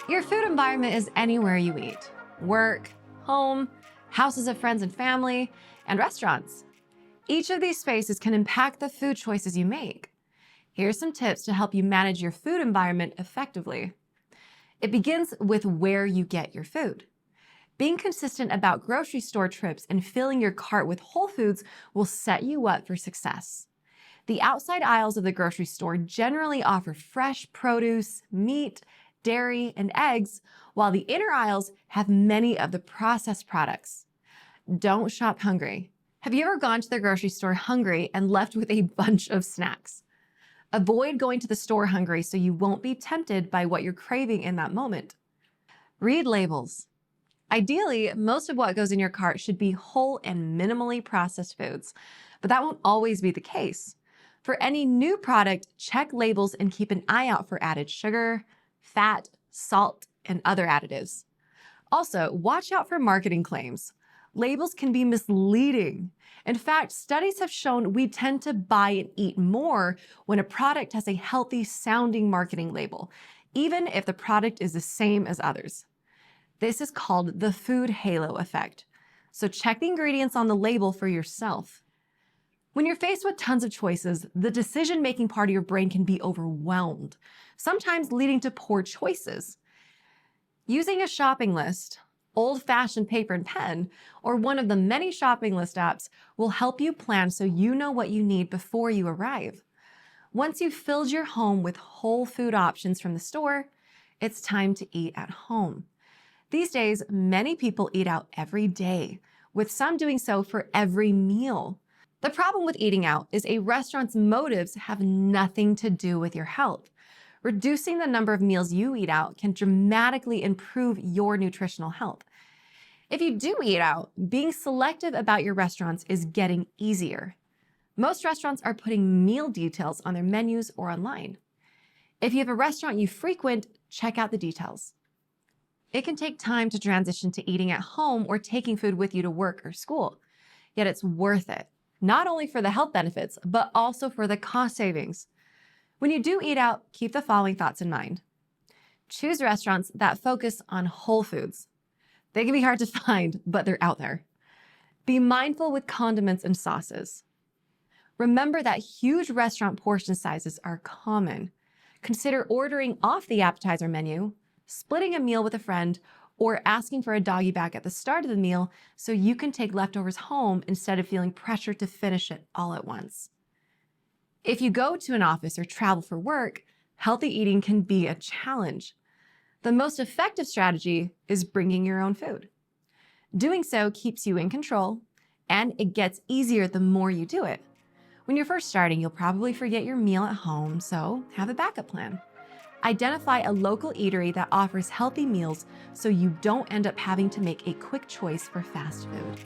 Your food environment is anywhere you eat: work, home, houses of friends and family, and restaurants. Each of these spaces can impact the food choices you make. Here's some tips to help you manage your food environment effectively. It begins with where you get your food. Being consistent about grocery store trips and filling your cart with whole foods will set you up for success. The outside aisles of the grocery store generally offer fresh produce, meat, dairy, and eggs, while the inner aisles have many of the processed products. Don't shop hungry. Have you ever gone to the grocery store hungry and left with a bunch of snacks? Avoid going to the store hungry so you won't be tempted by what you're craving in that moment. Read labels. Ideally, most of what goes in your cart should be whole and minimally processed foods, but that won't always be the case. For any new product, check labels and keep an eye out for added sugar, fat, salt, and other additives. Also, watch out for marketing claims. Labels can be misleading. In fact, studies have shown we tend to buy and eat more when a product has a healthy sounding marketing label, even if the product is the same as others. This is called the food halo effect. So check the ingredients on the label for yourself. When you're faced with tons of choices, the decision-making part of your brain can be overwhelmed, sometimes leading to poor choices. Using a shopping list, old-fashioned paper and pen, or one of the many shopping list apps will help you plan so you know what you need before you arrive. Once you've filled your home with whole food options from the store, it's time to eat at home. These days, many people eat out every day, with some doing so for every meal. The problem with eating out is a restaurant's motives have nothing to do with your health. Reducing the number of meals you eat out can dramatically improve your nutritional health. If you do eat out, being selective about your restaurants is getting easier. Most restaurants are putting meal details on their menus or online. If you have a restaurant you frequent, check out the details. It can take time to transition to eating at home or taking food with you to work or school, yet it's worth it, not only for the health benefits, but also for the cost savings. When you do eat out, keep the following thoughts in mind. Choose restaurants that focus on whole foods. They can be hard to find, but they're out there. Be mindful with condiments and sauces. Remember that huge restaurant portion sizes are common. Consider ordering off the appetizer menu, splitting a meal with a friend, or asking for a doggy bag at the start of the meal so you can take leftovers home instead of feeling pressured to finish it all at once. If you go to an office or travel for work, healthy eating can be a challenge. The most effective strategy is bringing your own food. Doing so keeps you in control, and it gets easier the more you do it. When you're first starting, you'll probably forget your meal at home, so have a backup plan. Identify a local eatery that offers healthy meals so you don't end up having to make a quick choice for fast food.